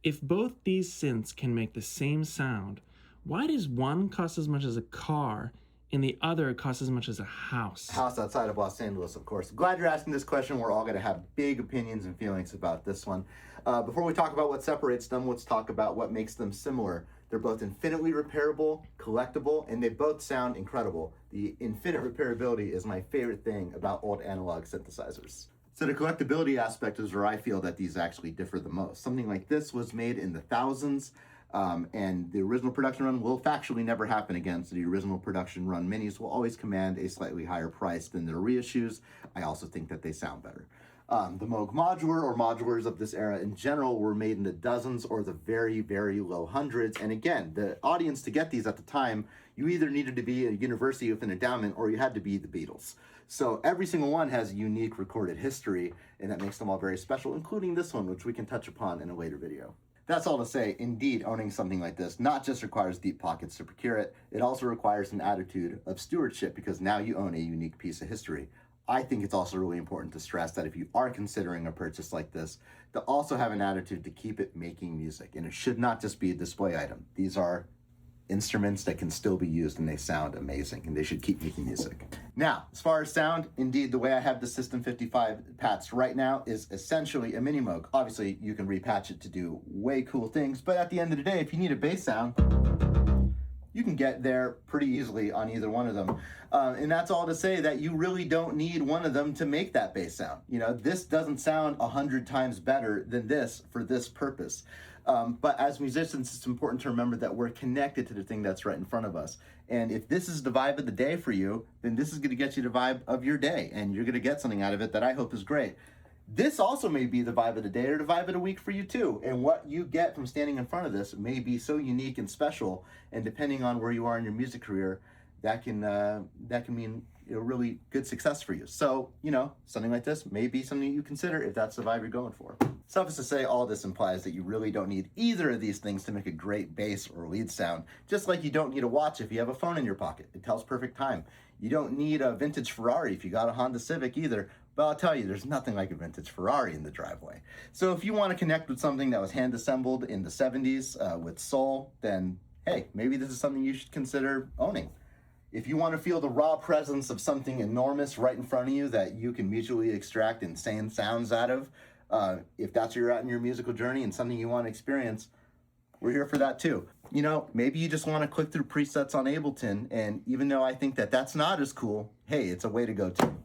If both these synths can make the same sound, why does one cost as much as a car and the other cost as much as a house? House outside of Los Angeles, of course. Glad you're asking this question. We're all going to have big opinions and feelings about this one. Before we talk about what separates them, let's talk about what makes them similar. They're both infinitely repairable, collectible, and they both sound incredible. The infinite repairability is my favorite thing about old analog synthesizers. So the collectibility aspect is where I feel that these actually differ the most. Something like this was made in the thousands, and the original production run will factually never happen again. So the original production run minis will always command a slightly higher price than their reissues. I also think that they sound better. The Moog modular or modulars of this era in general were made in the dozens or the very, very low hundreds. And again, the audience to get these at the time, you either needed to be a university with an endowment or you had to be the Beatles. So every single one has a unique recorded history, and that makes them all very special, including this one, which we can touch upon in a later video. That's all to say, indeed, owning something like this not just requires deep pockets to procure it, it also requires an attitude of stewardship because now you own a unique piece of history. I think it's also really important to stress that if you are considering a purchase like this, to also have an attitude to keep it making music. And it should not just be a display item. These are instruments that can still be used and they sound amazing and they should keep making music. Now, as far as sound, indeed, the way I have the System 55 patched right now is essentially a mini Moog. Obviously, you can repatch it to do way cool things, but at the end of the day, if you need a bass sound, you can get there pretty easily on either one of them. And that's all to say that you really don't need one of them to make that bass sound. You know, this doesn't sound 100 times better than this for this purpose. But as musicians, it's important to remember that we're connected to the thing that's right in front of us. And if this is the vibe of the day for you, then this is going to get you the vibe of your day. And you're going to get something out of it that I hope is great. This also may be the vibe of the day or the vibe of the week for you too. And what you get from standing in front of this may be so unique and special. And depending on where you are in your music career, that can mean really good success for you. So, something like this may be something you consider if that's the vibe you're going for. Suffice to say, all this implies that you really don't need either of these things to make a great bass or lead sound, just like you don't need a watch if you have a phone in your pocket. It tells perfect time. You don't need a vintage Ferrari if you got a Honda Civic either, but I'll tell you, there's nothing like a vintage Ferrari in the driveway. So if you want to connect with something that was hand-assembled in the 70s with soul, then hey, maybe this is something you should consider owning. If you want to feel the raw presence of something enormous right in front of you that you can mutually extract insane sounds out of, if that's where you're at in your musical journey and something you want to experience, we're here for that too. Maybe you just want to click through presets on Ableton, and even though I think that that's not as cool, hey, it's a way to go too.